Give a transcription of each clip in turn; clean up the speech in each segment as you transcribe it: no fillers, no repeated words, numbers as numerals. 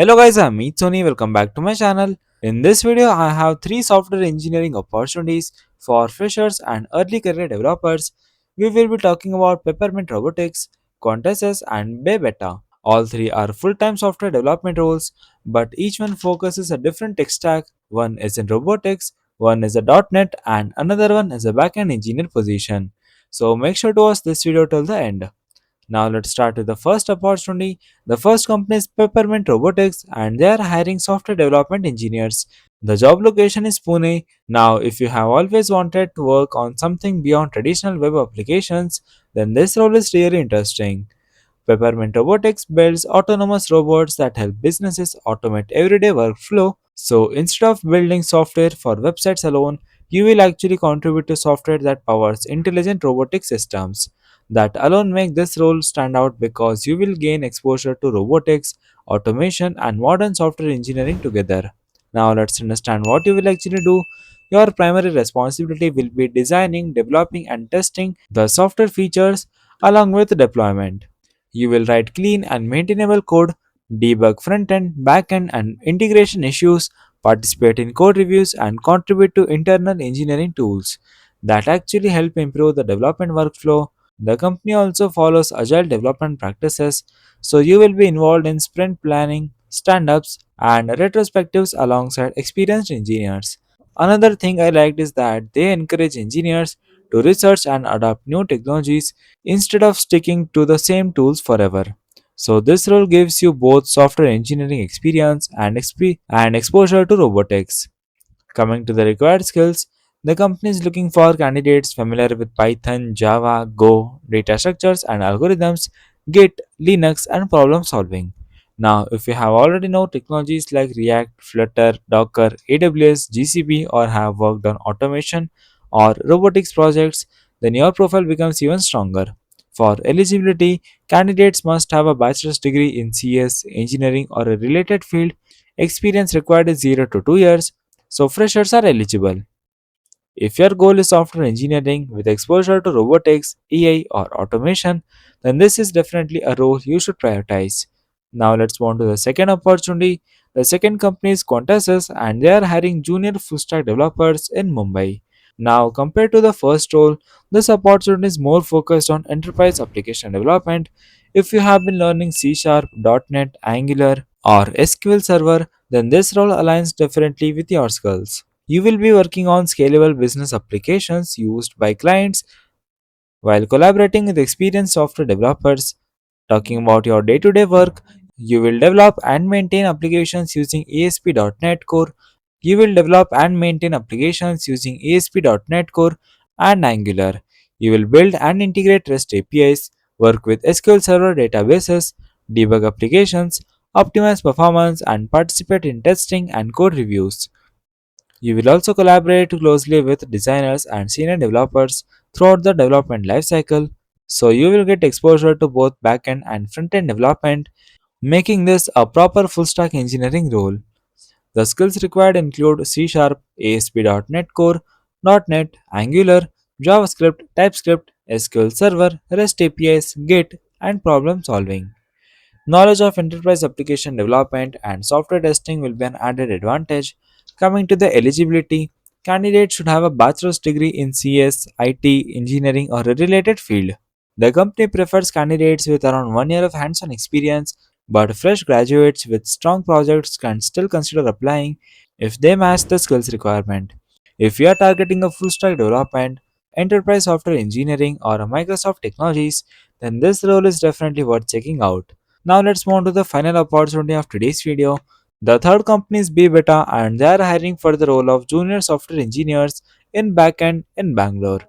Hello guys, I'm Soni. Welcome back to my channel. In this video, I have three software engineering opportunities for freshers and early career developers. We will be talking about Peppermint Robotics, Quantas, and BeBetta. All three are full-time software development roles, but each one focuses a different tech stack. One is in robotics, one is a .NET, and another one is a backend engineer position. So make sure to watch this video till the end. Now let's start with the first opportunity. The first company is Peppermint Robotics and they are hiring software development engineers. The job location is Pune. Now if you have always wanted to work on something beyond traditional web applications, then this role is really interesting. Peppermint Robotics builds autonomous robots that help businesses automate everyday workflow. So instead of building software for websites alone, you will actually contribute to software that powers intelligent robotic systems. That alone make this role stand out because you will gain exposure to robotics, automation, and modern software engineering together. Now let's understand what you will actually do. Your primary responsibility will be designing, developing, and testing the software features along with deployment. You will write clean and maintainable code, debug front-end, back-end, and integration issues, participate in code reviews, and contribute to internal engineering tools that actually help improve the development workflow. The company also follows agile development practices, so you will be involved in sprint planning, stand-ups, and retrospectives alongside experienced engineers. Another thing I liked is that they encourage engineers to research and adopt new technologies instead of sticking to the same tools forever. So this role gives you both software engineering experience and exposure to robotics. Coming to the required skills, the company is looking for candidates familiar with Python, Java, Go, data structures and algorithms, Git, Linux, and problem solving. Now, if you have already know technologies like React, Flutter, Docker, AWS, GCP, or have worked on automation or robotics projects, then your profile becomes even stronger. For eligibility, candidates must have a bachelor's degree in CS, engineering, or a related field. Experience required is 0 to 2 years, so freshers are eligible. If your goal is software engineering with exposure to robotics, AI, or automation, then this is definitely a role you should prioritize. Now let's move on to the second opportunity. The second company is Quantas and they are hiring junior full stack developers in Mumbai. Now, compared to the first role, this opportunity is more focused on enterprise application development. If you have been learning C Sharp, .NET, Angular, or SQL Server, then this role aligns differently with your skills. You will be working on scalable business applications used by clients while collaborating with experienced software developers. Talking about your day to day work, you will develop and maintain applications using ASP.NET Core. You will develop and maintain applications using ASP.NET Core and Angular. You will build and integrate REST APIs, work with SQL Server databases, debug applications, optimize performance, and participate in testing and code reviews. You will also collaborate closely with designers and senior developers throughout the development lifecycle, so you will get exposure to both backend and front-end development, making this a proper full-stack engineering role. The skills required include C Sharp, ASP.NET Core, .NET, Angular, JavaScript, TypeScript, SQL Server, REST APIs, Git, and problem solving. Knowledge of enterprise application development and software testing will be an added advantage. Coming to the eligibility, candidates should have a bachelor's degree in CS, IT, engineering, or a related field. The company prefers candidates with around 1 year of hands on experience, but fresh graduates with strong projects can still consider applying if they match the skills requirement. If you are targeting a full stack development, enterprise software engineering, or a Microsoft technologies, then this role is definitely worth checking out. Now let's move on to the final opportunity of today's video. The third company is BeBetta and they are hiring for the role of junior software engineers in backend in Bangalore.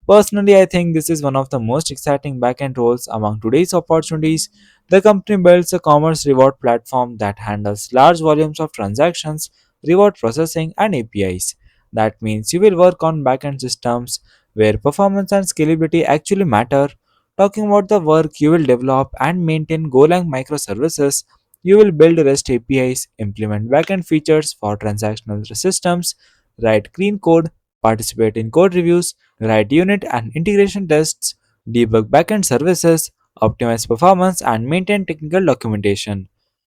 Personally, I think this is one of the most exciting backend roles among today's opportunities. The company builds a commerce reward platform that handles large volumes of transactions, reward processing, and APIs. That means you will work on backend systems where performance and scalability actually matter. Talking about the work, you will develop and maintain golang microservices. You will build REST APIs, implement backend features for transactional systems, write clean code, participate in code reviews, write unit and integration tests, debug backend services, optimize performance, and maintain technical documentation.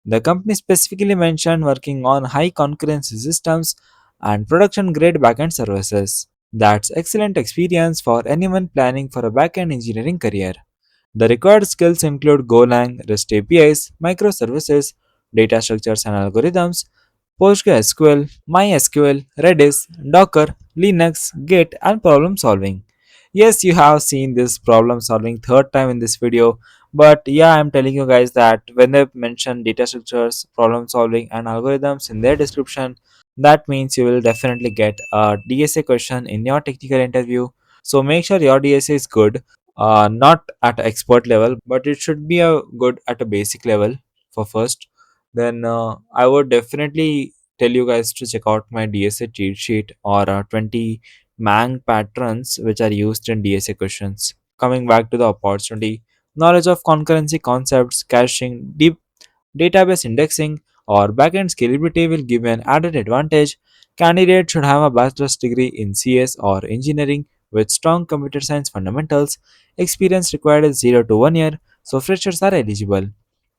The company specifically mentioned working on high concurrency systems and production grade backend services. That's excellent experience for anyone planning for a backend engineering career. The required skills include Golang, REST APIs, microservices, data structures and algorithms, PostgreSQL, MySQL, Redis, Docker, Linux, Git, and problem solving. Yes, you have seen this problem solving third time in this video, but yeah, I'm telling you guys that when they mention data structures, problem solving, and algorithms in their description, that means you will definitely get a DSA question in your technical interview. So make sure your DSA is good, not at expert level, but it should be a good at a basic level for first. Then I would definitely tell you guys to check out my DSA cheat sheet or 20 Mang patterns which are used in DSA questions. Coming back to the opportunity, knowledge of concurrency concepts, caching, deep database indexing, or backend scalability will give you an added advantage. Candidates should have a bachelor's degree in CS or engineering with strong computer science fundamentals. Experience required is 0 to 1 year, so freshers are eligible.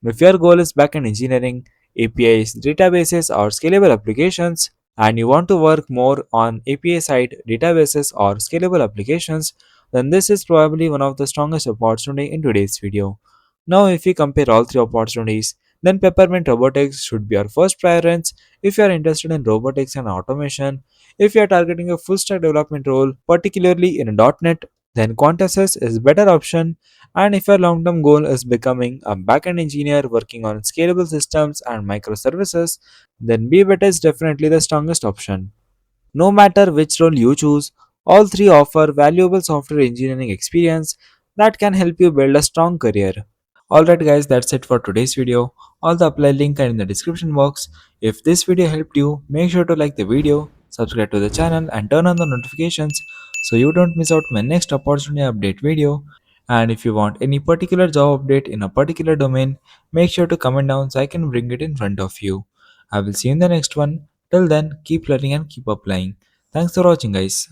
If your goal is backend engineering, APIs, databases, or scalable applications, and you want to work more on API side databases or scalable applications, then this is probably one of the strongest opportunity in today's video. Now, if we compare all three opportunities, then Peppermint Robotics should be our first preference if you are interested in robotics and automation. If you are targeting a full stack development role, particularly in a .NET, then Quantas is a better option. And if your long term goal is becoming a backend engineer working on scalable systems and microservices, then BeBetta is definitely the strongest option. No matter which role you choose, all three offer valuable software engineering experience that can help you build a strong career. Alright guys, that's it for today's video. All the apply link are in the description box. If this video helped you, make sure to like the video, subscribe to the channel and turn on the notifications so you don't miss out my next opportunity update video. And if you want any particular job update in a particular domain, make sure to comment down so I can bring it in front of you. I will see you in the next one. Till then, keep learning and keep applying. Thanks for watching guys.